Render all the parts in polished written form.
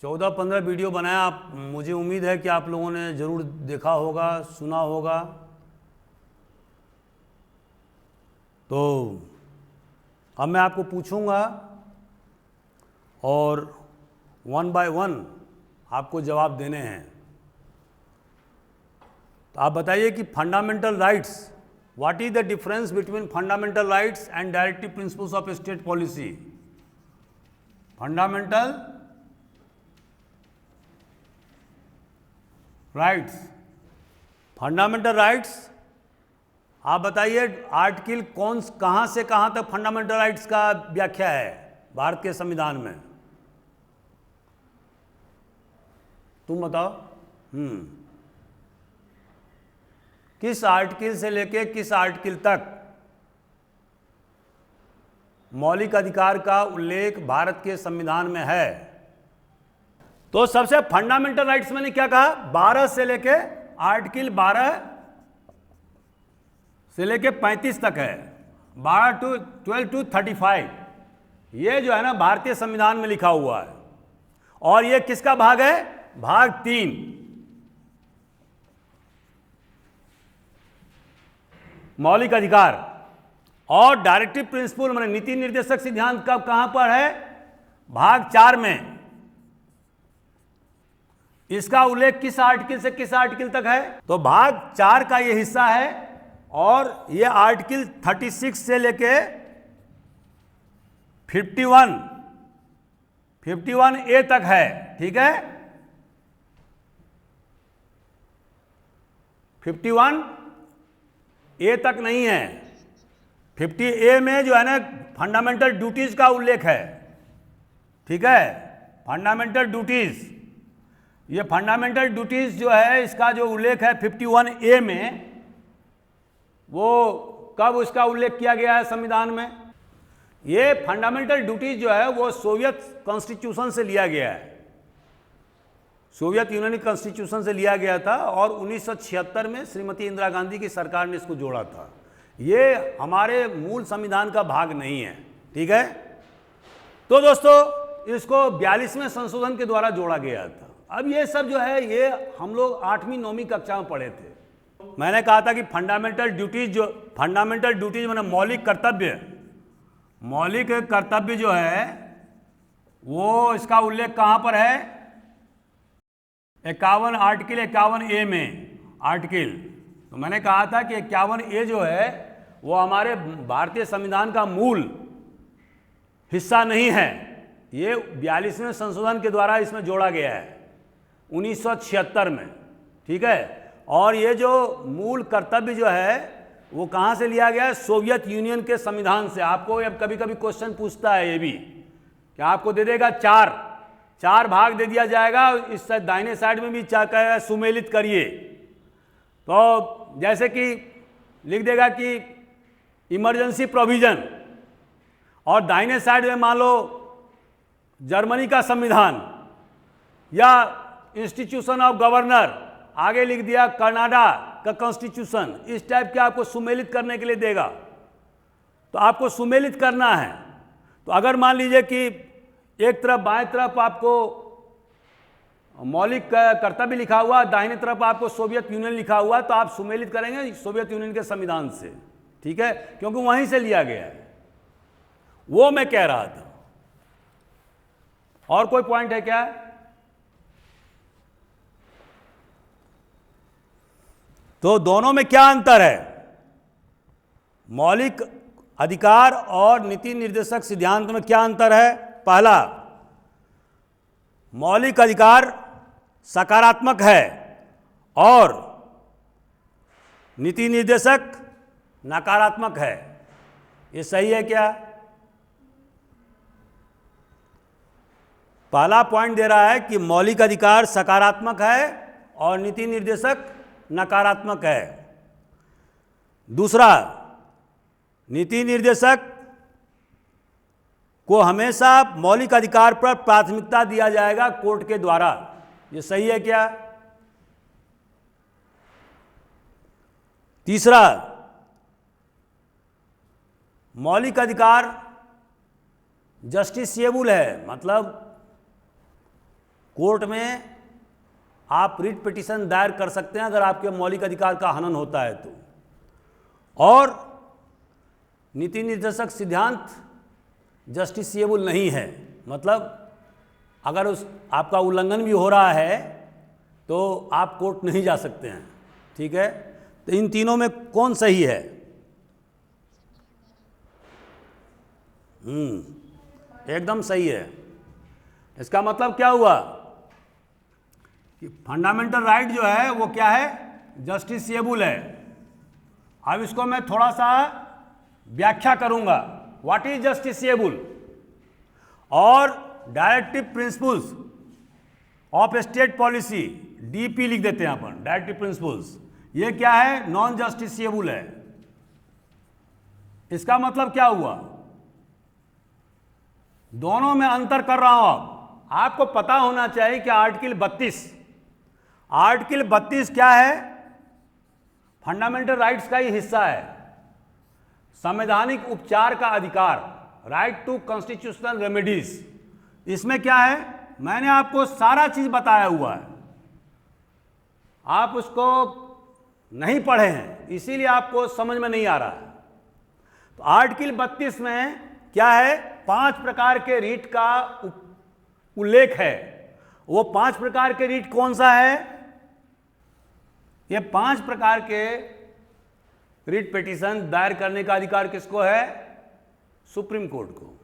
14-15 video बनाया। आप, मुझे उम्मीद है कि आप लोगों ने ज़रूर देखा होगा, सुना होगा। तो अब मैं आपको पूछूंगा और 1 बाय 1 आपको जवाब देने हैं। तो आप बताइए कि fundamental rights, what is the difference between fundamental rights and directive principles of state policy. Fundamental rights, fundamental rights, आप बताइए आर्टिकल कहां से कहां तक फंडामेंटल राइट्स का व्याख्या है भारत के संविधान में। तुम बताओ। किस आर्टिकल से लेके किस आर्टिकल तक मौलिक अधिकार का उल्लेख भारत के संविधान में है। तो सबसे फंडामेंटल राइट्स मैंने क्या कहा, 12 से लेके आर्टिकल 12 से लेके 35 तक है, 12 to 35। ये जो है ना भारतीय संविधान में लिखा हुआ है। और ये किसका भाग है, भाग 3। मौलिक अधिकार और डायरेक्टिव प्रिंसिपल माने नीति निर्देशक सिद्धांत कब कहां पर है, भाग 4 में। इसका उल्लेख किस आर्टिकल से किस आर्टिकल तक है, तो भाग 4 का यह हिस्सा है। और यह आर्टिकल 36 से लेके 51A तक है। ठीक है, 51A तक नहीं है। 50A में जो है ना फंडामेंटल ड्यूटीज का उल्लेख है। ठीक है, फंडामेंटल ड्यूटीज, ये फंडामेंटल ड्यूटीज जो है इसका जो उल्लेख है 51A में, वो कब उसका उल्लेख किया गया है संविधान में। ये फंडामेंटल ड्यूटीज जो है वो सोवियत कॉन्स्टिट्यूशन से लिया गया है, सोवियत यूनियन कॉन्स्टिट्यूशन से लिया गया था। और 1976 में श्रीमती इंदिरा गांधी की सरकार ने इसको जोड़ा था। ये हमारे मूल संविधान का भाग नहीं है। ठीक है, तो दोस्तों इसको 42वें संशोधन के द्वारा जोड़ा गया था। अब ये सब जो है ये हम लोग 8वीं 9वीं कक्षा में पढ़े थे। मैंने कहा था कि फंडामेंटल ड्यूटीज माने मौलिक कर्तव्य जो है वो इसका उल्लेख कहां पर है, 51 51A में आर्टिकल। तो मैंने कहा था कि 51A जो है वो हमारे भारतीय संविधान का मूल हिस्सा नहीं है। ये 42वें संशोधन के द्वारा इसमें जोड़ा गया है 1976 में। ठीक है, और ये जो मूल कर्तव्य जो है वो कहाँ से लिया गया है, सोवियत यूनियन के संविधान से। आपको अब कभी कभी क्वेश्चन पूछता है ये भी कि आपको दे देगा चार भाग दे दिया जाएगा, इस दाहिने साइड में भी कहेगा सुमेलित करिए। तो जैसे कि लिख देगा कि इमरजेंसी प्रोविजन, और दाहिने साइड में मान लो जर्मनी का संविधान या इंस्टीट्यूशन ऑफ गवर्नर, आगे लिख दिया कनाडा का कॉन्स्टिट्यूशन। इस टाइप के आपको सुमेलित करने के लिए देगा, तो आपको सुमेलित करना है। तो अगर मान लीजिए कि एक तरफ बाएं तरफ आपको मौलिक कर्तव्य लिखा हुआ, दाहिने तरफ आपको सोवियत यूनियन लिखा हुआ, तो आप सुमेलित करेंगे सोवियत यूनियन के संविधान से। ठीक है, क्योंकि वहीं से लिया गया है, वो मैं कह रहा था। और कोई पॉइंट है क्या? तो दोनों में क्या अंतर है, मौलिक अधिकार और नीति निर्देशक सिद्धांत में क्या अंतर है? पहला, मौलिक अधिकार सकारात्मक है और नीति निर्देशक नकारात्मक है। ये सही है क्या? पहला पॉइंट दे रहा है कि मौलिक अधिकार सकारात्मक है और नीति निर्देशक नकारात्मक है। दूसरा, नीति निर्देशक को हमेशा मौलिक अधिकार पर प्राथमिकता दिया जाएगा कोर्ट के द्वारा। ये सही है क्या? तीसरा, मौलिक अधिकार जस्टिसिएबल है, मतलब कोर्ट में आप रिट पिटीशन दायर कर सकते हैं अगर आपके मौलिक अधिकार का हनन होता है तो। और नीति निर्देशक सिद्धांत जस्टिसिएबल नहीं है, मतलब अगर उस आपका उल्लंघन भी हो रहा है तो आप कोर्ट नहीं जा सकते हैं। ठीक है, तो इन तीनों में कौन सही है? एकदम सही है। इसका मतलब क्या हुआ कि फंडामेंटल राइट जो है वो क्या है? जस्टिसिएबल है। अब इसको मैं थोड़ा सा व्याख्या करूंगा, व्हाट इज जस्टिसिएबल। और directive principles of state policy, DP लिख देते हैं अपन, डायरेक्टिव प्रिंसिपल्स, ये क्या है? नॉन जस्टिसिएबल है। इसका मतलब क्या हुआ? दोनों में अंतर कर रहा हूं। अब आपको पता होना चाहिए कि आर्टिकल 32 क्या है? फंडामेंटल राइट्स का ही हिस्सा है। संवैधानिक उपचार का अधिकार, राइट टू कॉन्स्टिट्यूशनल रेमेडीज। इसमें क्या है? मैंने आपको सारा चीज बताया हुआ है, आप उसको नहीं पढ़े हैं इसीलिए आपको समझ में नहीं आ रहा है। तो आर्टिकल 32 में क्या है? 5 प्रकार के रीट का उल्लेख है। वो 5 प्रकार के रीट कौन सा है? ये 5 प्रकार के रीट पिटीशन दायर करने का अधिकार किसको है? सुप्रीम कोर्ट को।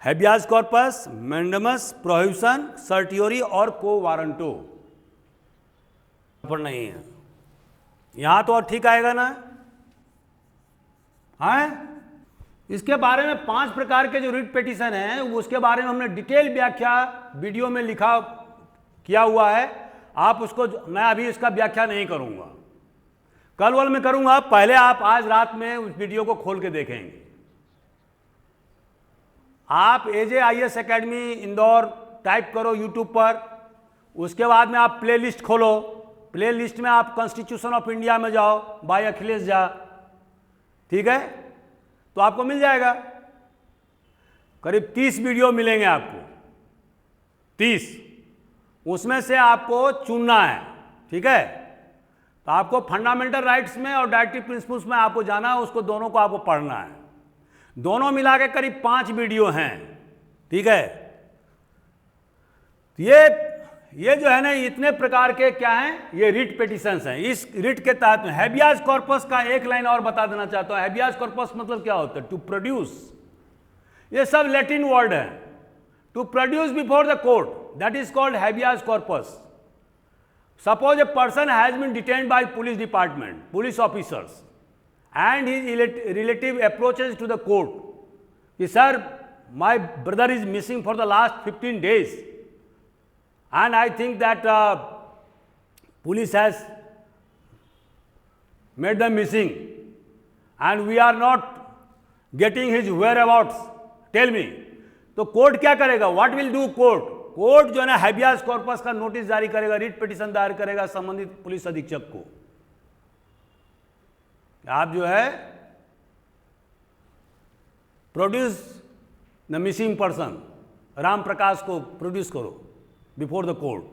हैबियास कॉर्पस, मैंडेमस, प्रोहिबिशन, सर्टियोरी और को वारंटो पर नहीं है। यहां तो और ठीक आएगा ना? है इसके बारे में 5 प्रकार के जो रिट पिटीशन है उसके बारे में हमने डिटेल व्याख्या वीडियो में लिखा किया हुआ है। आप उसको, मैं अभी इसका व्याख्या नहीं करूंगा, कल वल में करूंगा। पहले आप आज रात में उस वीडियो को खोल के देखेंगे। आप AJIS एकेडमी इंदौर टाइप करो यूट्यूब पर, उसके बाद में आप प्ले लिस्ट खोलो, प्ले लिस्ट में आप कॉन्स्टिट्यूशन ऑफ इंडिया में जाओ बाय अखिलेश झा, ठीक है, तो आपको मिल जाएगा। करीब 30 वीडियो मिलेंगे आपको, 30। उसमें से आपको चुनना है, ठीक है। तो आपको फंडामेंटल राइट्स में और डायरेक्टिव प्रिंसिपल्स में आपको जाना है, उसको दोनों को आपको पढ़ना है। दोनों मिला के करीब 5 वीडियो हैं, ठीक है। ये जो है ना, इतने प्रकार के क्या हैं, ये रिट पिटीशंस हैं। इस रिट के तहत में हैबियास कॉर्पस का एक लाइन और बता देना चाहता हूं। हैबियास कॉर्पस मतलब क्या होता है? टू प्रोड्यूस, ये सब लैटिन वर्ड है। To produce before the court, that is called habeas corpus. Suppose a person has been detained by police department, police officers, and his relative approaches to the court. कि sir, my brother is missing for the last 15 days, and I think that police has made them missing, and we are not getting his whereabouts. Tell me. तो court क्या करेगा? What will do court? Court जो है ना हैबियास corpus का notice जारी करेगा, writ petition दायर करेगा संबंधित पुलिस अधीक्षक को। आप जो है produce the missing person, Ram Prakash को प्रोड्यूस करो before the court,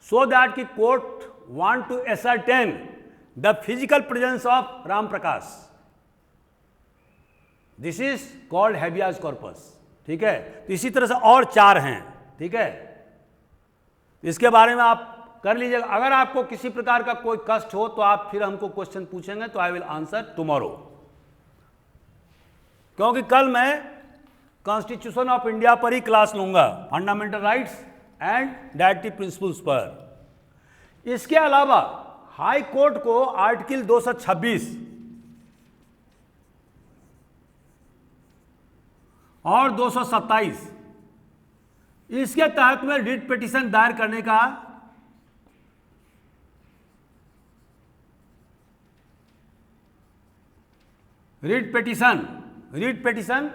so that कि court want to ascertain the physical presence of Ram Prakash. This is called habeas corpus, ठीक है। तो इसी तरह से और 4 हैं, ठीक है। इसके बारे में आप कर लीजिएगा। अगर आपको किसी प्रकार का कोई कष्ट हो तो आप फिर हमको क्वेश्चन पूछेंगे, तो आई विल आंसर टुमारो, क्योंकि कल मैं कॉन्स्टिट्यूशन ऑफ इंडिया पर ही क्लास लूंगा, fundamental rights and directive principles पर। इसके अलावा हाई कोर्ट को आर्टिकल 226 और 227 इसके तहत में रिट पिटीशन दायर करने का रिट पिटीशन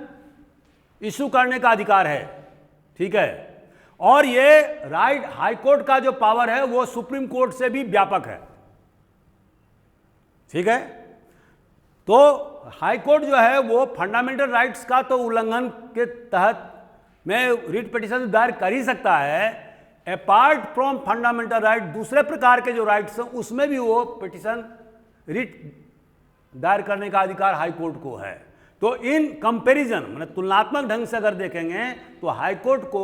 इशू करने का अधिकार है, ठीक है। और ये राइट हाई कोर्ट का जो पावर है वो सुप्रीम कोर्ट से भी व्यापक है, ठीक है। तो हाई कोर्ट जो है वो फंडामेंटल राइट्स का तो उल्लंघन के तहत में रिट पिटीशन दायर कर ही सकता है, अपार्ट फ्रॉम फंडामेंटल राइट, दूसरे प्रकार के जो राइट्स हैं उसमें भी वो पिटिशन रिट दायर करने का अधिकार हाई कोर्ट को है। तो इन कंपैरिजन मैंने तुलनात्मक ढंग से अगर देखेंगे तो हाई कोर्ट को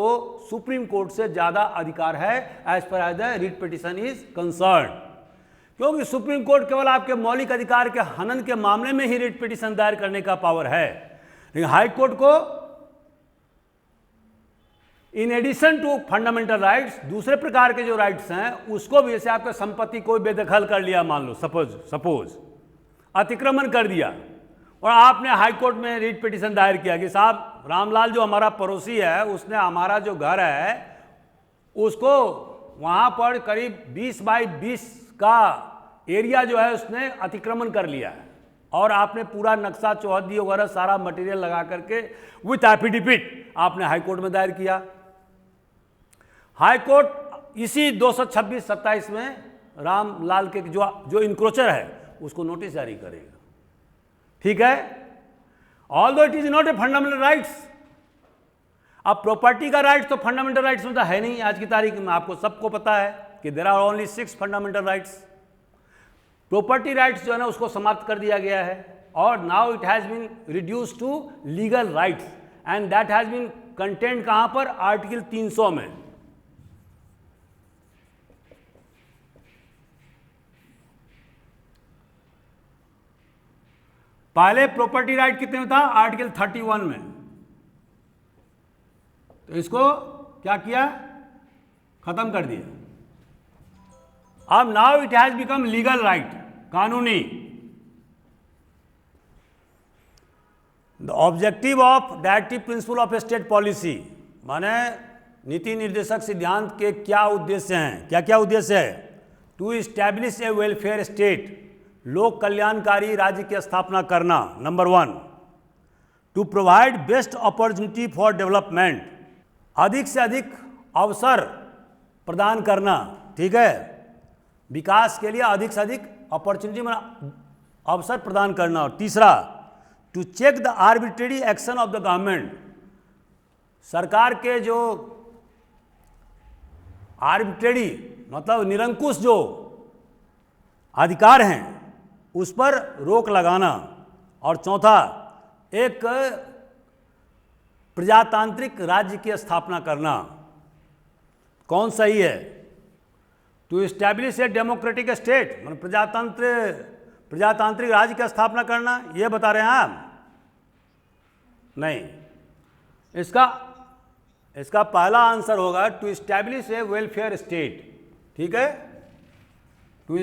सुप्रीम कोर्ट से ज्यादा अधिकार है as per as the writ petition is concern, क्योंकि सुप्रीम कोर्ट केवल आपके मौलिक अधिकार के हनन के मामले में ही रिट पिटिशन दायर करने का पावर है, लेकिन हाई कोर्ट को in addition to fundamental rights दूसरे प्रकार के जो राइट्स हैं उसको भी, जैसे आपके संपत्ति को बेदखल कर लिया, मान लो सपोज अतिक्रमण कर दिया और आपने हाई कोर्ट में रिट पिटिशन दायर किया कि साहब रामलाल जो हमारा पड़ोसी है उसने हमारा जो घर है उसको वहाँ पर करीब 20 बाई 20 का एरिया जो है उसने अतिक्रमण कर लिया है और आपने पूरा नक्शा चौहद्दी वगैरह सारा मटेरियल लगा करके विथ एफिडेविट आपने हाई कोर्ट में दायर किया। हाई कोर्ट इसी 226-27 में रामलाल के जो इंक्रोचर है उसको नोटिस जारी करेगा, ठीक है, although it is not a fundamental rights. अब प्रॉपर्टी का राइट्स तो फंडामेंटल राइट्स में तो है नहीं आज की तारीख में, आपको सबको पता है कि there are only 6 fundamental rights. Property rights जो है ना उसको समाप्त कर दिया गया है और now it has been reduce to legal rights and that has been content कहां पर, आर्टिकल 300 में। पहले प्रॉपर्टी राइट कितने में था, आर्टिकल 31 में, तो इसको क्या किया, खत्म कर दिया। अब now it has become legal right, कानूनी। The objective of directive principle of state policy, माने नीति निर्देशक सिद्धांत के क्या उद्देश्य हैं, क्या क्या उद्देश्य है, to establish a welfare state, लोक कल्याणकारी राज्य की स्थापना करना, number 1, to provide best opportunity for development, अधिक से अधिक अवसर प्रदान करना, ठीक है, विकास के लिए अधिक से अधिक अपॉर्चुनिटी में अवसर प्रदान करना। और तीसरा, to check the arbitrary action of the government, सरकार के जो आर्बिट्रेरी मतलब निरंकुश जो अधिकार हैं उस पर रोक लगाना। और चौथा, एक प्रजातांत्रिक राज्य की स्थापना करना। कौन सही है, to establish a democratic state मतलब प्रजातांत्रिक राज्य की स्थापना करना, ये बता रहे हैं आप, नहीं, इसका पहला आंसर होगा to establish a welfare state, ठीक है, to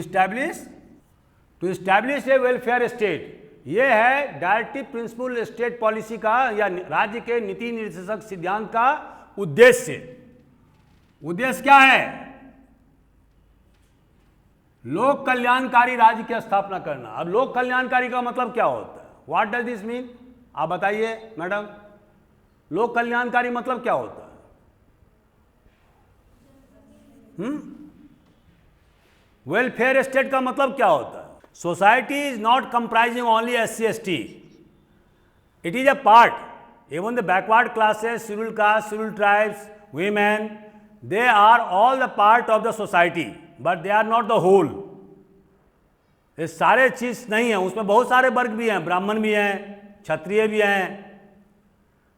establish a welfare state, ये है डायरेक्टिव प्रिंसिपल स्टेट पॉलिसी का या राज्य के नीति निर्देशक सिद्धांत का उद्देश्य। उद्देश्य क्या है, लोक कल्याणकारी राज्य की स्थापना करना। अब लोक कल्याणकारी का मतलब क्या होता है, व्हाट डज दिस मीन, आप बताइए मैडम, लोक कल्याणकारी मतलब क्या होता है? वेलफेयर स्टेट का मतलब क्या होता है? Society is not comprising only SC/ST, it is a part, even the backward classes, scheduled caste, scheduled tribes, women, they are all the part of the society but they are not the whole. ये सारे चीज नहीं है, उसमें बहुत सारे वर्ग भी हैं, ब्राह्मण भी हैं, क्षत्रिय भी हैं,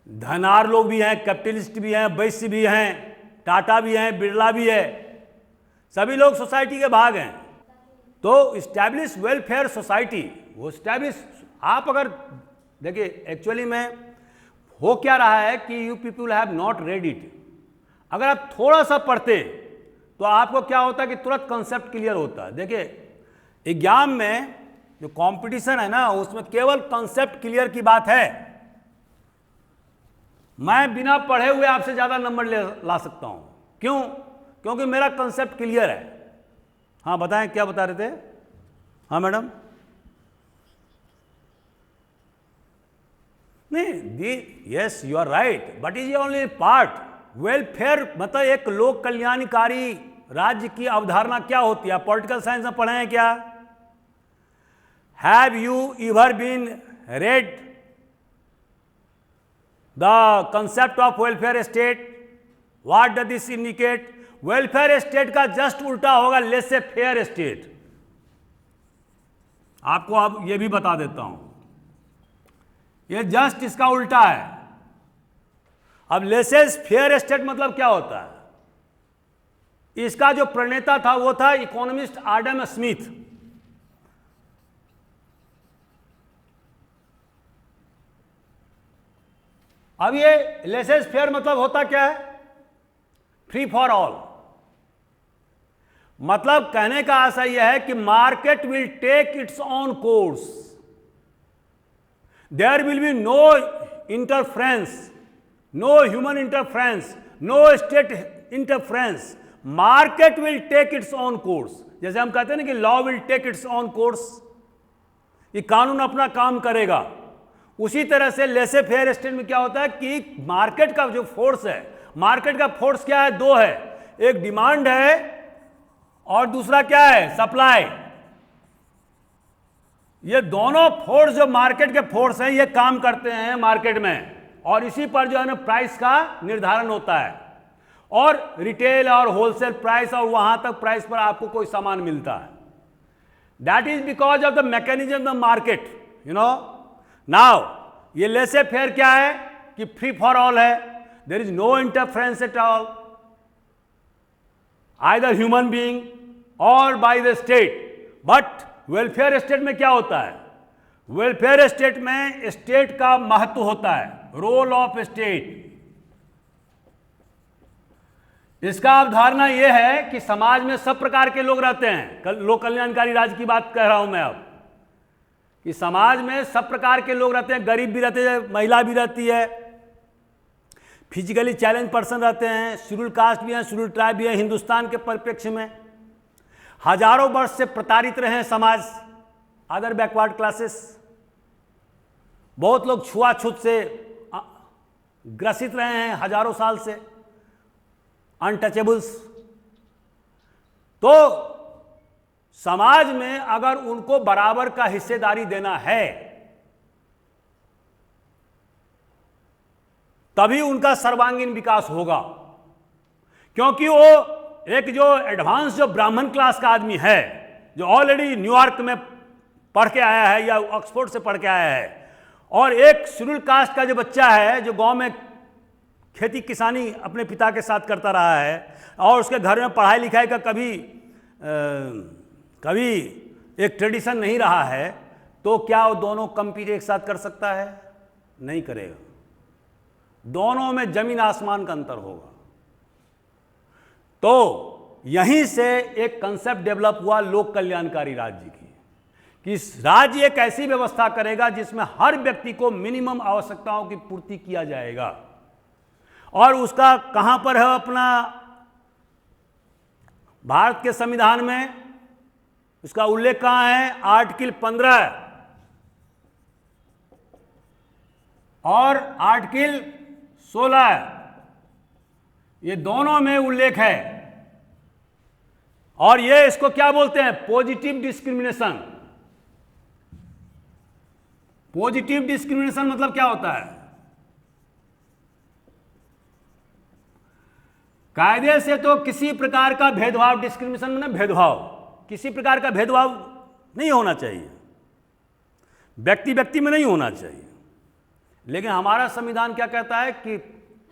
धनार लोग भी हैं, कैपिटलिस्ट भी हैं, वैश्य भी हैं, टाटा भी हैं, बिरला भी है, सभी लोग सोसाइटी के भाग हैं। तो इस्टेब्लिश वेलफेयर सोसाइटी, वो इस्टेब्लिश, आप अगर देखिए एक्चुअली में हो क्या रहा है कि you people have not read it. अगर आप थोड़ा सा पढ़ते तो आपको क्या होता है कि तुरंत कंसेप्ट क्लियर होता है। देखिए एग्जाम में जो कंपटीशन है ना उसमें केवल कंसेप्ट क्लियर की बात है। मैं बिना पढ़े हुए आपसे ज़्यादा नंबर ला सकता हूं, क्यों? क्योंकि मेरा कंसेप्ट क्लियर है। हाँ बताएं, क्या बता रहे थे? हाँ मैडम, नहीं, yes you are right, but is only part. Welfare मतलब एक लोक कल्याणकारी राज्य की अवधारणा क्या होती है, पॉलिटिकल साइंस में पढ़े हैं क्या? Have you ever been read the concept of welfare state? What does this indicate? Welfare state का जस्ट उल्टा होगा लेसे फेयर स्टेट। आपको अब ये भी बता देता हूं, ये जस्ट इसका उल्टा है। अब लेसेस फेयर स्टेट मतलब क्या होता है? इसका जो प्रणेता था वो था इकोनॉमिस्ट आडम स्मिथ। अब ये लेसेस फेयर मतलब होता क्या है? Free for all. मतलब कहने का आशा यह है कि market will take its own course, there will be no interference, no human interference, no state interference, market will take its own course. जैसे हम कहते हैं ना कि law will take its own course, ये कानून अपना काम करेगा। उसी तरह से लेसे फेयर स्टेट में क्या होता है कि मार्केट का जो फोर्स है, मार्केट का फोर्स क्या है? दो है, एक डिमांड है और दूसरा क्या है? सप्लाई। ये दोनों फोर्स जो मार्केट के फोर्स हैं ये काम करते हैं मार्केट में, और इसी पर जो है ना प्राइस का निर्धारण होता है, और रिटेल और होलसेल प्राइस, और वहां तक प्राइस पर आपको कोई सामान मिलता है। That is because of the mechanism of market, you know. Now ये लेसे फेयर क्या है कि फ्री फॉर ऑल है, there is no interference at all, either human being और by the state. But welfare state में क्या होता है? वेलफेयर स्टेट में स्टेट का महत्व होता है, रोल ऑफ स्टेट। इसका अवधारणा यह है कि समाज में सब प्रकार के लोग रहते हैं। लोक कल्याणकारी राज्य की बात कह रहा हूं मैं अब, कि समाज में सब प्रकार के लोग रहते हैं। गरीब भी रहते हैं, महिला भी रहती है, फिजिकली चैलेंज पर्सन रहते हैं, शेड्यूल कास्ट भी हैं, शेड्यूल ट्राइब भी हैं। हिंदुस्तान के परिप्रेक्ष्य में हजारों वर्ष से प्रताड़ित रहे हैं समाज, अदर बैकवर्ड क्लासेस। बहुत लोग छुआछूत से ग्रसित रहे हैं हजारों साल से, अनटचेबल्स। तो समाज में अगर उनको बराबर का हिस्सेदारी देना है तभी उनका सर्वांगीण विकास होगा। क्योंकि वो एक जो एडवांस जो ब्राह्मण क्लास का आदमी है, जो ऑलरेडी न्यूयॉर्क में पढ़ के आया है या ऑक्सफोर्ड से पढ़ के आया है, और एक शेड्यूल कास्ट का जो बच्चा है जो गांव में खेती किसानी अपने पिता के साथ करता रहा है, और उसके घर में पढ़ाई लिखाई का कभी एक ट्रेडिशन नहीं रहा है, तो क्या वो दोनों कंपीट एक साथ कर सकता है? नहीं करेगा। दोनों में जमीन आसमान का अंतर होगा। तो यहीं से एक कंसेप्ट डेवलप हुआ लोक कल्याणकारी राज्य की, कि राज्य एक ऐसी व्यवस्था करेगा जिसमें हर व्यक्ति को मिनिमम आवश्यकताओं की पूर्ति किया जाएगा। और उसका कहां पर है अपना भारत के संविधान में उसका उल्लेख कहां है? आर्टिकल 15 और आर्टिकल 16, ये दोनों में उल्लेख है। और ये इसको क्या बोलते हैं? Positive discrimination. पॉजिटिव डिस्क्रिमिनेशन मतलब क्या होता है? कायदे से तो किसी प्रकार का भेदभाव, डिस्क्रिमिनेशन मतलब भेदभाव, किसी प्रकार का भेदभाव नहीं होना चाहिए, व्यक्ति व्यक्ति में नहीं होना चाहिए। लेकिन हमारा संविधान क्या कहता है कि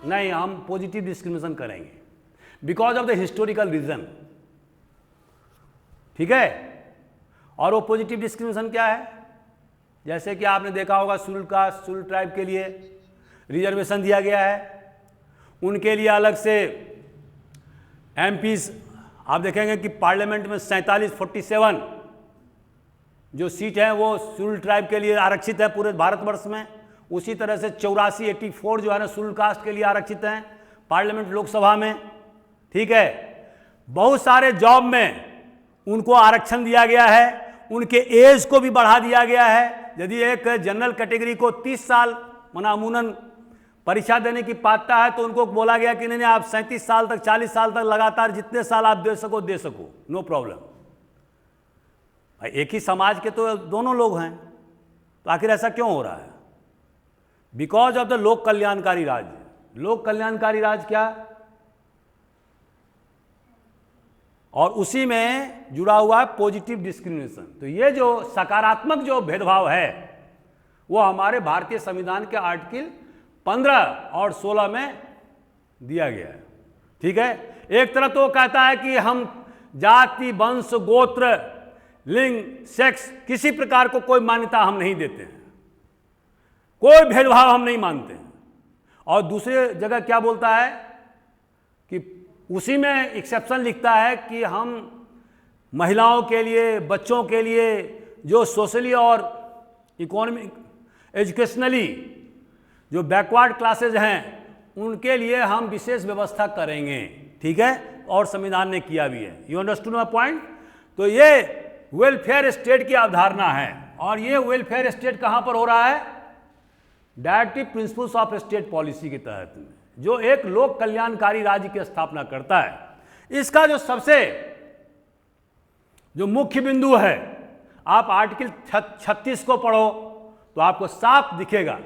नहीं, हम पॉजिटिव डिस्क्रिमिनेशन करेंगे because of the historical reason. ठीक है? और वो पॉजिटिव डिस्क्रिमिनेशन क्या है? जैसे कि आपने देखा होगा शेड्यूल कास्ट, शेड्यूल ट्राइब के लिए रिजर्वेशन दिया गया है, उनके लिए अलग से एमपीज। आप देखेंगे कि पार्लियामेंट में 47-47 जो सीट है वो शेड्यूल ट्राइब के लिए आरक्षित है पूरे भारतवर्ष में। उसी तरह से 84-84 जो है ना शेड्यूल कास्ट के लिए आरक्षित हैं पार्लियामेंट, लोकसभा में। ठीक है? बहुत सारे जॉब में उनको आरक्षण दिया गया है, उनके एज को भी बढ़ा दिया गया है। यदि एक जनरल कैटेगरी को 30 साल मामूनन परीक्षा देने की पात्रता है, तो उनको बोला गया कि नहीं आप 37 साल तक, 40 साल तक लगातार जितने साल आप दे सको, नो प्रॉब्लम। भाई एक ही समाज के तो दोनों लोग हैं, तो आखिर ऐसा क्यों हो रहा है? बिकॉज ऑफ द लोक कल्याणकारी राज्य। लोक कल्याणकारी राज्य क्या? और उसी में जुड़ा हुआ है पॉजिटिव डिस्क्रिमिनेशन। तो ये जो सकारात्मक जो भेदभाव है वो हमारे भारतीय संविधान के आर्टिकल 15 और 16 में दिया गया है। ठीक है, एक तरफ तो वो कहता है कि हम जाति, वंश, गोत्र, लिंग, सेक्स, किसी प्रकार को कोई मान्यता हम नहीं देते हैं, कोई भेदभाव हम नहीं मानते हैं। और दूसरी जगह क्या बोलता है कि उसी में एक्सेप्शन लिखता है कि हम महिलाओं के लिए, बच्चों के लिए, जो सोशली और इकोनॉमिक, एजुकेशनली जो बैकवर्ड क्लासेज हैं उनके लिए हम विशेष व्यवस्था करेंगे। ठीक है, और संविधान ने किया भी है। You understood my point. तो ये वेलफेयर स्टेट की अवधारणा है, और ये वेलफेयर स्टेट कहाँ पर हो रहा है? Directive principles of state policy के तहत में, जो एक लोक कल्याणकारी राज्य की स्थापना करता है। इसका जो सबसे जो मुख्य बिंदु है, आप आर्टिकल 36 को पढ़ो तो आपको साफ दिखेगा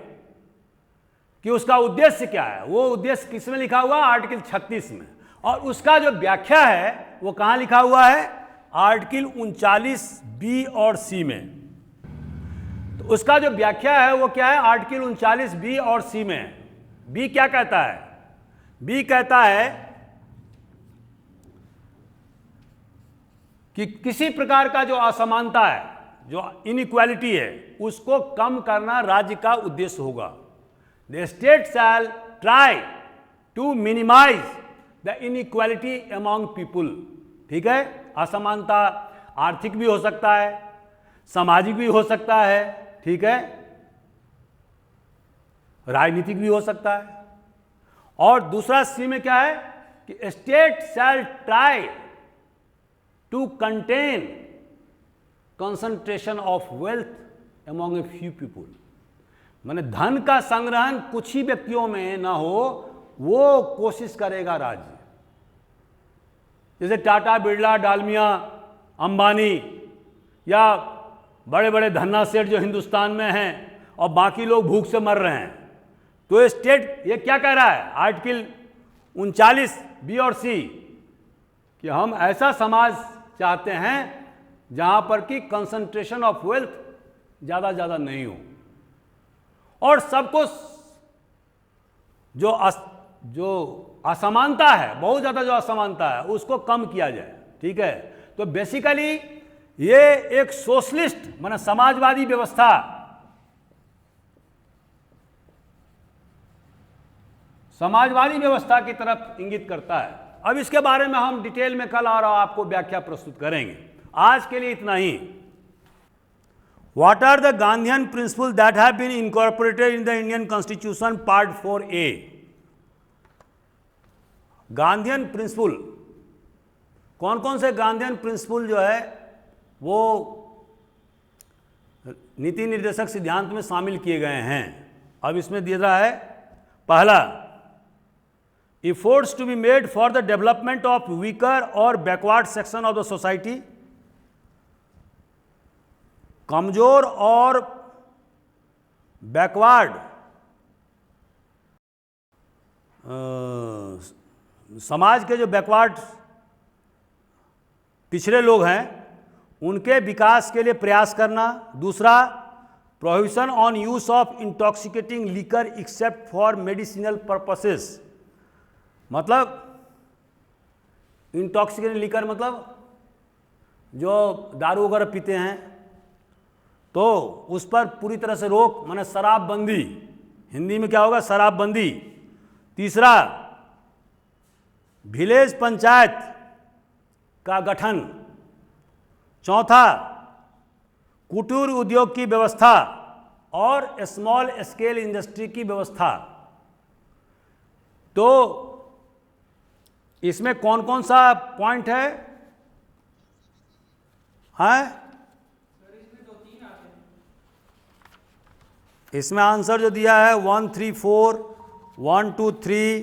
कि उसका उद्देश्य क्या है। वो उद्देश्य किस में लिखा हुआ? आर्टिकल 36 में। और उसका जो व्याख्या है वो कहाँ लिखा हुआ है? आर्टिकल 39 बी और सी में। तो उसका जो व्याख्या है वो क्या है? आर्टिकल 39 बी और सी में। बी क्या कहता है? बी कहता है कि किसी प्रकार का जो असमानता है, जो इनइक्वालिटी है, उसको कम करना राज्य का उद्देश्य होगा। The state shall try to minimize the inequality among people। ठीक है, असमानता आर्थिक भी हो सकता है, सामाजिक भी हो सकता है, ठीक है, राजनीतिक भी हो सकता है। और दूसरा सी में क्या है कि state shall try to contain concentration of wealth among a few people. माने धन का संग्रहण कुछ ही व्यक्तियों में ना हो, वो कोशिश करेगा राज्य। जैसे टाटा, बिरला, डालमिया, अंबानी या बड़े बड़े धन्ना सेठ जो हिंदुस्तान में हैं और बाकी लोग भूख से मर रहे हैं। तो स्टेट ये क्या कह रहा है? आर्टिकल 39 बी और सी कि हम ऐसा समाज चाहते हैं जहां पर कि कंसंट्रेशन ऑफ वेल्थ ज़्यादा नहीं हो, और सबको जो असमानता है, बहुत ज़्यादा जो असमानता है, उसको कम किया जाए। ठीक है, तो बेसिकली ये एक सोशलिस्ट माने समाजवादी व्यवस्था, समाजवादी व्यवस्था की तरफ इंगित करता है। अब इसके बारे में हम डिटेल में कल और आपको व्याख्या प्रस्तुत करेंगे। आज के लिए इतना ही। What are the Gandhian principles that have been incorporated in the Indian Constitution Part 4A? Gandhian principle, कौन कौन से गांधीयन प्रिंसिपल जो है वो नीति निर्देशक सिद्धांत में शामिल किए गए हैं? अब इसमें दिया रहा है, पहला, efforts to be made for the development of weaker or backward section of the society। कमजोर और बैकवर्ड समाज के जो बैकवर्ड पिछड़े लोग हैं उनके विकास के लिए प्रयास करना। दूसरा, prohibition on use of intoxicating liquor except for medicinal purposes. मतलब इंटॉक्सिकेटिंग लिकर मतलब जो दारू वगैरह पीते हैं, तो उस पर पूरी तरह से रोक, माने शराबबंदी, हिंदी में क्या होगा? शराबबंदी। तीसरा, विलेज पंचायत का गठन। चौथा, कुटीर उद्योग की व्यवस्था और स्मॉल स्केल इंडस्ट्री की व्यवस्था। तो इसमें कौन कौन सा पॉइंट है? इसमें आंसर जो दिया है 1, 3, 4, 1, 2, 3,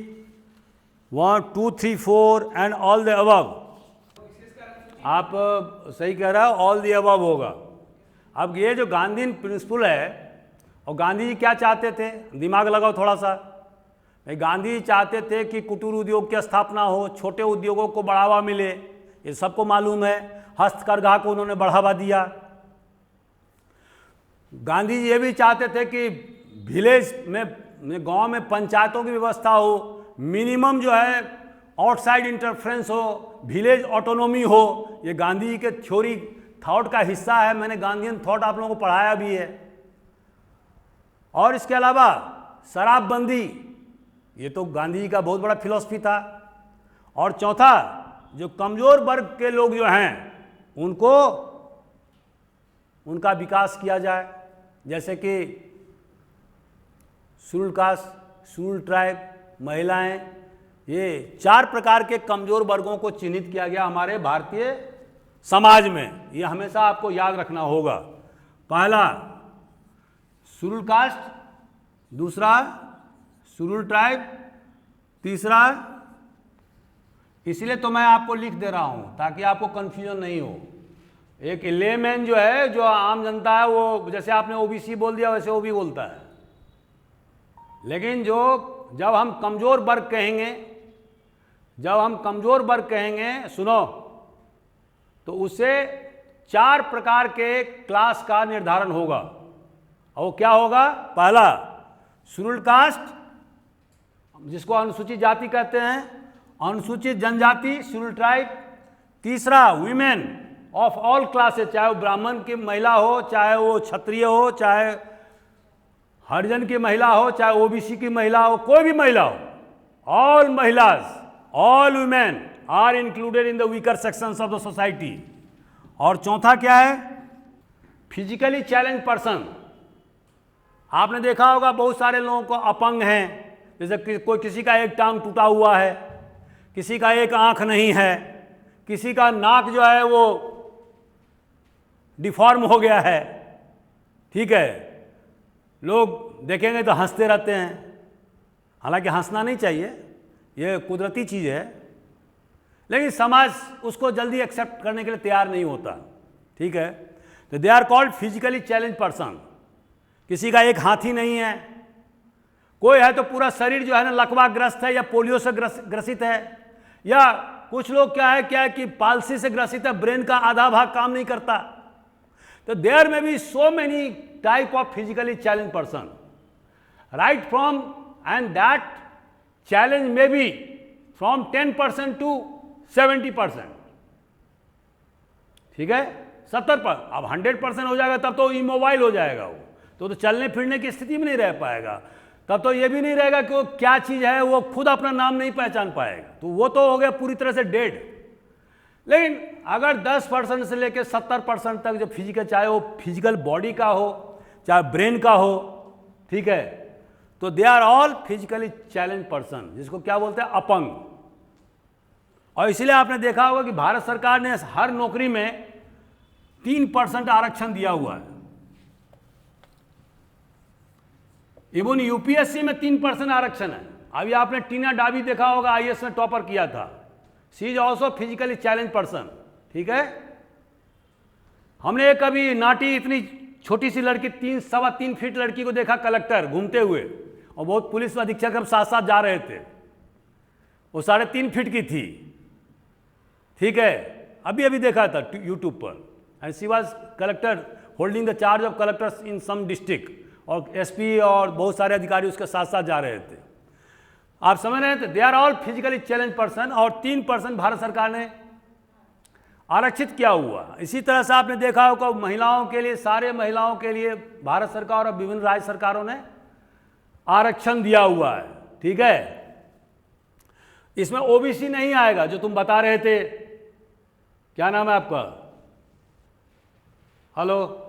1, 2, 3, 4 एंड ऑल द अबव। आप सही कह रहे हो, ऑल द अबव होगा। अब ये जो गांधीयन प्रिंसिपल है, और गांधी जी क्या चाहते थे? दिमाग लगाओ थोड़ा सा। गांधी जी चाहते थे कि कुटीर उद्योग की स्थापना हो, छोटे उद्योगों को बढ़ावा मिले, ये सबको मालूम है। हस्तकरघा को उन्होंने बढ़ावा दिया। गांधी जी ये भी चाहते थे कि विलेज में गांव में पंचायतों की व्यवस्था हो, मिनिमम जो है आउटसाइड इंटरफ्रेंस हो, विलेज ऑटोनॉमी हो। ये गांधी जी के थ्योरी थॉट का हिस्सा है। मैंने गांधीयन थॉट आप लोगों को पढ़ाया भी है। और इसके अलावा शराबबंदी, ये तो गांधी जी का बहुत बड़ा फिलॉसफी था। और चौथा, जो कमजोर वर्ग के लोग जो हैं उनको उनका विकास किया जाए, जैसे कि शेड्यूल्ड कास्ट, शेड्यूल्ड ट्राइब, महिलाएं, ये 4 प्रकार के कमजोर वर्गों को चिन्हित किया गया हमारे भारतीय समाज में। ये हमेशा आपको याद रखना होगा। पहला शेड्यूल्ड कास्ट, दूसरा शेड्यूल्ड ट्राइब, तीसरा, इसलिए तो मैं आपको लिख दे रहा हूं ताकि आपको कंफ्यूजन नहीं हो। एक लेमैन जो है, जो आम जनता है, वो जैसे आपने ओबीसी बोल दिया वैसे वो भी बोलता है। लेकिन जब हम कमजोर वर्ग कहेंगे, सुनो, तो उससे 4 प्रकार के क्लास का निर्धारण होगा। और वो क्या होगा? पहला शेड्यूल्ड कास्ट, जिसको अनुसूचित जाति कहते हैं, अनुसूचित जनजाति, शेड्यूल्ड ट्राइब। तीसरा वीमेन ऑफ ऑल क्लासेस, चाहे वो ब्राह्मण की महिला हो, चाहे वो क्षत्रिय हो, चाहे हरिजन की महिला हो, चाहे ओबीसी की महिला हो, कोई भी महिला हो, ऑल महिलाज, all women are included in the weaker sections of the society. और चौथा क्या है? Physically challenge person. आपने देखा होगा बहुत सारे लोगों को अपंग हैं, जैसे कोई किसी का एक टांग टूटा हुआ है, किसी का एक आंख नहीं है, किसी का नाक जो है वो डिफॉर्म हो गया है। ठीक है, लोग देखेंगे तो हंसते रहते हैं, हालांकि हंसना नहीं चाहिए, ये कुदरती चीज़ है, लेकिन समाज उसको जल्दी एक्सेप्ट करने के लिए तैयार नहीं होता। ठीक है, तो they are called physically challenge person. किसी का एक हाथ ही नहीं है, कोई है तो पूरा शरीर जो है ना लकवा ग्रस्त है या पोलियो से ग्रसित है, या कुछ लोग क्या है कि पालसी से ग्रसित है, ब्रेन का आधा भाग काम नहीं करता। तो there may be so many type of physically challenge person, right from, and that challenge may be from 10% to 70%। ठीक है, 70%। अब 100% हो जाएगा तब तो इमोबाइल हो जाएगा वो, तो चलने फिरने की स्थिति में नहीं रह पाएगा। तब तो ये भी नहीं रहेगा कि वो क्या चीज़ है, वो खुद अपना नाम नहीं पहचान पाएगा, तो वो तो हो गया पूरी तरह से डेड। लेकिन अगर 10% से लेकर 70% तक जो फिजिकल, चाहे वो फिजिकल बॉडी का हो चाहे ब्रेन का हो, ठीक है, तो they are all physically challenge person, जिसको क्या बोलते हैं? अपंग। और इसलिए आपने देखा होगा कि भारत सरकार ने हर नौकरी में 3% आरक्षण दिया हुआ है। इवन यूपीएससी में 3% आरक्षण है। अभी आपने टीना डाबी देखा होगा, आईएएस में टॉपर किया था, she is also physically challenge person. ठीक है, हमने एक कभी नाटी इतनी छोटी सी लड़की, 3-3.25 फीट लड़की को देखा कलेक्टर घूमते हुए, और बहुत पुलिस अधीक्षक हम साथ साथ जा रहे थे, वो 3.5 फीट की थी। ठीक है, अभी देखा था यूट्यूब पर, and she was collector holding the charge of collectors in some district, और एसपी और बहुत सारे अधिकारी उसके साथ साथ जा रहे थे। आप समझ रहे थे, they are all physically challenge person. और 3% भारत सरकार ने आरक्षित किया हुआ। इसी तरह से आपने देखा होगा महिलाओं के लिए, सारे महिलाओं के लिए भारत सरकार और विभिन्न राज्य सरकारों ने आरक्षण दिया हुआ है। ठीक है, इसमें ओबीसी नहीं आएगा, जो तुम बता रहे थे। क्या नाम है आपका? हेलो,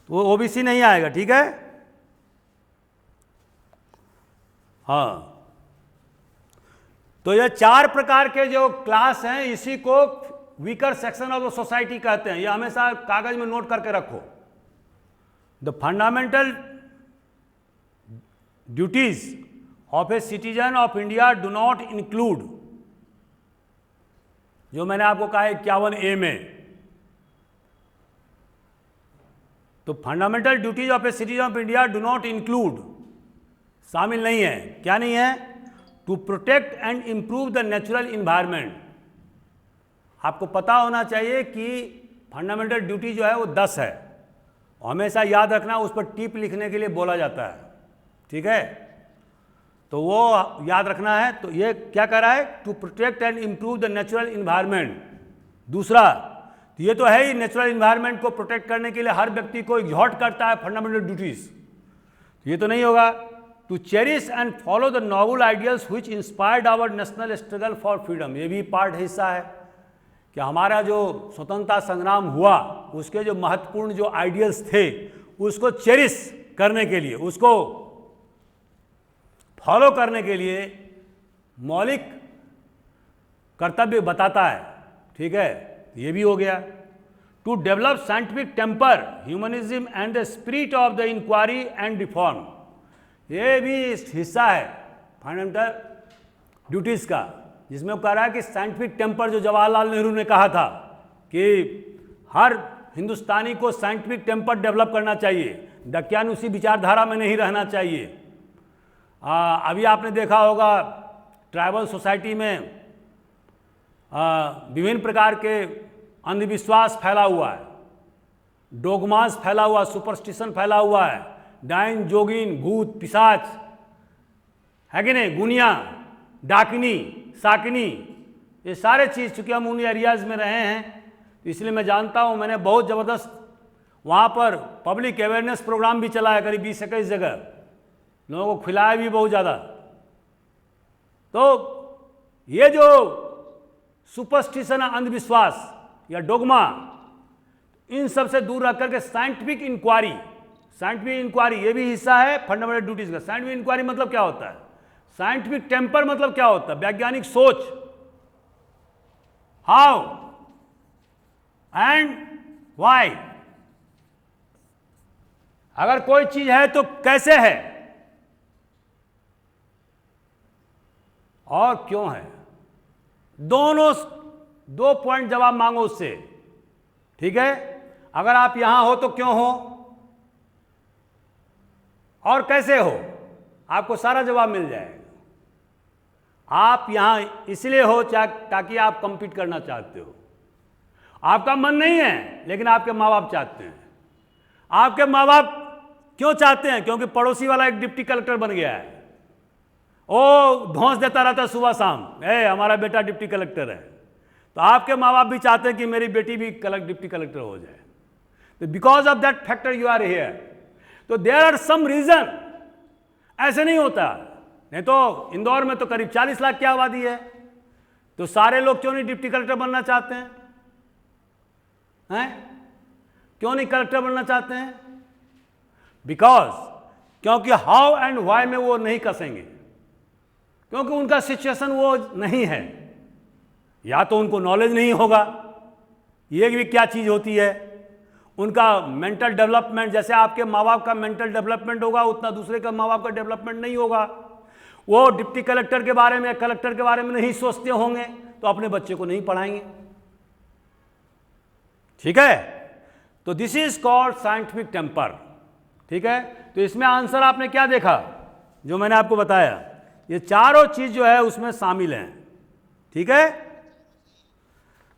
वो ओबीसी नहीं आएगा। ठीक है, हाँ, तो ये 4 प्रकार के जो क्लास हैं, इसी को weaker section of the society कहते हैं। ये हमेशा कागज में नोट करके रखो। The fundamental duties of a citizen of India do not include, जो मैंने आपको कहा 51A में, तो fundamental duties of a citizen of India do not include शामिल नहीं है। क्या नहीं है? To protect and improve the natural environment. आपको पता होना चाहिए कि फंडामेंटल ड्यूटी जो है वो 10 है, हमेशा याद रखना, उस पर टिप लिखने के लिए बोला जाता है, ठीक है, तो वो याद रखना है। तो ये क्या कर रहा है? To protect and improve the natural environment. दूसरा, तो ये तो है ही, नेचुरल इन्वायरमेंट को प्रोटेक्ट करने के लिए हर व्यक्ति को एग्जॉर्ट करता है फंडामेंटल ड्यूटीज, तो ये तो नहीं होगा। To cherish and follow the noble ideals which inspired our national struggle for freedom. ये भी पार्ट हिस्सा है कि हमारा जो स्वतंत्रता संग्राम हुआ उसके जो महत्वपूर्ण जो आइडियल्स थे उसको चेरिश करने के लिए, उसको फॉलो करने के लिए मौलिक कर्तव्य बताता है, ठीक है, ये भी हो गया। To develop scientific temper, humanism and the spirit of the inquiry and reform, ये भी हिस्सा है फंडामेंटल ड्यूटीज का, जिसमें वो कह रहा है कि साइंटिफिक टेम्पर, जो जवाहरलाल नेहरू ने कहा था कि हर हिंदुस्तानी को साइंटिफिक टेम्पर डेवलप करना चाहिए, दकियानुसी विचारधारा में नहीं रहना चाहिए। अभी आपने देखा होगा ट्राइबल सोसाइटी में विभिन्न प्रकार के अंधविश्वास फैला हुआ है, डोगमास फैला हुआ, सुपरस्टिशन फैला हुआ है, डाइन जोगिन भूत पिशाच है कि नहीं, गुनिया डाकिनी साकिनी, ये सारे चीज़, चूँकि हम उन एरियाज़ में रहे हैं तो इसलिए मैं जानता हूँ। मैंने बहुत ज़बरदस्त वहाँ पर पब्लिक अवेयरनेस प्रोग्राम भी चलाया, करीब 20-21 जगह, लोगों को खिलाया भी बहुत ज़्यादा। तो ये जो सुपरस्टिशन, अंधविश्वास या डोगमा, इन सब से दूर रख करके साइंटिफिक इंक्वायरी, ये भी हिस्सा है फंडामेंटल ड्यूटीज का। साइंटिफिक इंक्वायरी मतलब क्या होता है? साइंटिफिक टेम्पर मतलब क्या होता है? वैज्ञानिक सोच, हाउ एंड व्हाई। अगर कोई चीज है तो कैसे है और क्यों है, दोनों 2 पॉइंट जवाब मांगो उससे, ठीक है। अगर आप यहां हो तो क्यों हो और कैसे हो, आपको सारा जवाब मिल जाएगा। आप यहां इसलिए हो ताकि आप कंपीट करना चाहते हो, आपका मन नहीं है लेकिन आपके माँ बाप चाहते हैं। आपके माँ बाप क्यों चाहते हैं? क्योंकि पड़ोसी वाला एक डिप्टी कलेक्टर बन गया है, वो धौंस देता रहता है सुबह शाम, हमारा बेटा डिप्टी कलेक्टर है, तो आपके माँ बाप भी चाहते हैं कि मेरी बेटी भी डिप्टी कलेक्टर हो जाए। तो because of that factor you are here. तो देयर आर सम रीजन। ऐसे नहीं होता, नहीं तो इंदौर में तो करीब 40 लाख की आबादी है, तो सारे लोग क्यों नहीं डिप्टी कलेक्टर बनना चाहते हैं? क्यों नहीं कलेक्टर बनना चाहते हैं? क्योंकि हाउ एंड व्हाई में वो नहीं कसेंगे, क्योंकि उनका सिचुएशन वो नहीं है, या तो उनको नॉलेज नहीं होगा, ये भी क्या चीज़ होती है, उनका मेंटल डेवलपमेंट, जैसे आपके माँ बाप का मेंटल डेवलपमेंट होगा उतना दूसरे का माँ बाप का डेवलपमेंट नहीं होगा। वो डिप्टी कलेक्टर के बारे में, कलेक्टर के बारे में नहीं सोचते होंगे तो अपने बच्चे को नहीं पढ़ाएंगे, ठीक है। तो this is called scientific temper, ठीक है। तो इसमें आंसर आपने क्या देखा, जो मैंने आपको बताया, ये चारों चीज जो है उसमें शामिल हैं, ठीक है।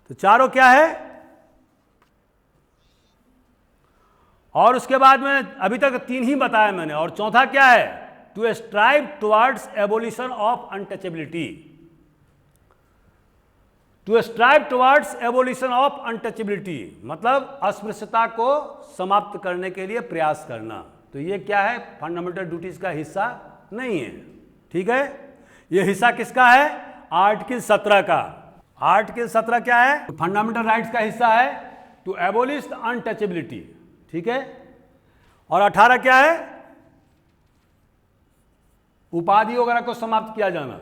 तो चारों क्या है, और उसके बाद में अभी तक 3 ही बताया मैंने, और चौथा क्या है? To strive towards abolition of untouchability. To strive towards abolition of untouchability मतलब अस्पृश्यता को समाप्त करने के लिए प्रयास करना। तो ये क्या है? फंडामेंटल ड्यूटीज का हिस्सा नहीं है, ठीक है। ये हिस्सा किसका है? आर्टिकल 17 का। आर्टिकल 17 क्या है? फंडामेंटल राइट्स का हिस्सा है, टू एबोलिश द अनटचेबिलिटी, ठीक है। और 18 क्या है? उपाधि वगैरह को समाप्त किया जाना,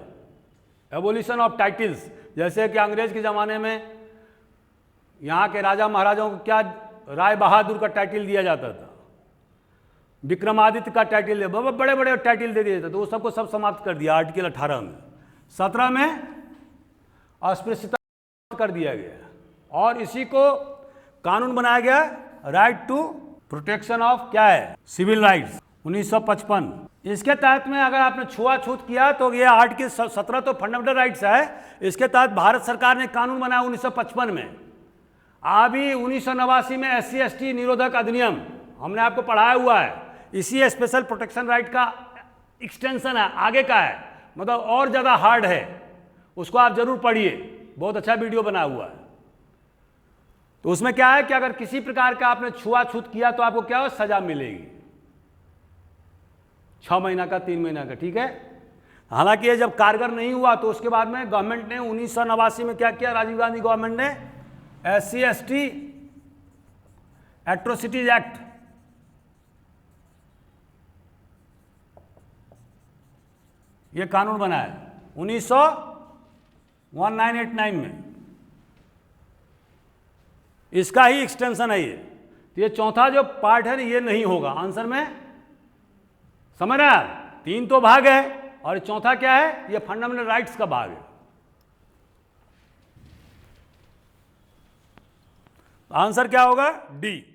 एबोलिशन ऑफ टाइटल्स। जैसे कि अंग्रेज के ज़माने में यहाँ के राजा महाराजाओं को क्या राय बहादुर का टाइटल दिया जाता था, विक्रमादित्य का टाइटल, बड़े बड़े टाइटल दे दिए जाते, तो वो सबको सब समाप्त कर दिया आर्टिकल 18 में। 17 में अस्पृश्यता कर दिया गया, और इसी को कानून बनाया गया, राइट टू प्रोटेक्शन ऑफ क्या है? Civil rights. 1955। इसके तहत में अगर आपने छुआछूत किया तो ये आर्टिकल 17 तो फंडामेंटल राइट्स है, इसके तहत भारत सरकार ने कानून बनाया 1955 में। अभी 1989 में SC/ST निरोधक अधिनियम हमने आपको पढ़ाया हुआ है, इसी स्पेशल प्रोटेक्शन राइट का एक्सटेंशन है, आगे का है, मतलब और ज़्यादा हार्ड है, उसको आप जरूर पढ़िए, बहुत अच्छा वीडियो बना हुआ है। तो उसमें क्या है कि अगर किसी प्रकार का आपने छुआछूत किया तो आपको क्या हो, सजा मिलेगी, 6 महीना का, 3 महीना का, ठीक है। हालांकि ये जब कारगर नहीं हुआ तो उसके बाद में गवर्नमेंट ने 1989 में क्या किया, राजीव गांधी गवर्नमेंट ने SC/ST एट्रोसिटीज एक्ट ये कानून बनाया 1989 में, इसका ही एक्सटेंशन है ये। तो ये चौथा जो पार्ट है ये नहीं होगा आंसर में, समझ रहे हैं। 3 तो भाग है और चौथा क्या है, ये फंडामेंटल राइट्स का भाग है। आंसर क्या होगा, डी।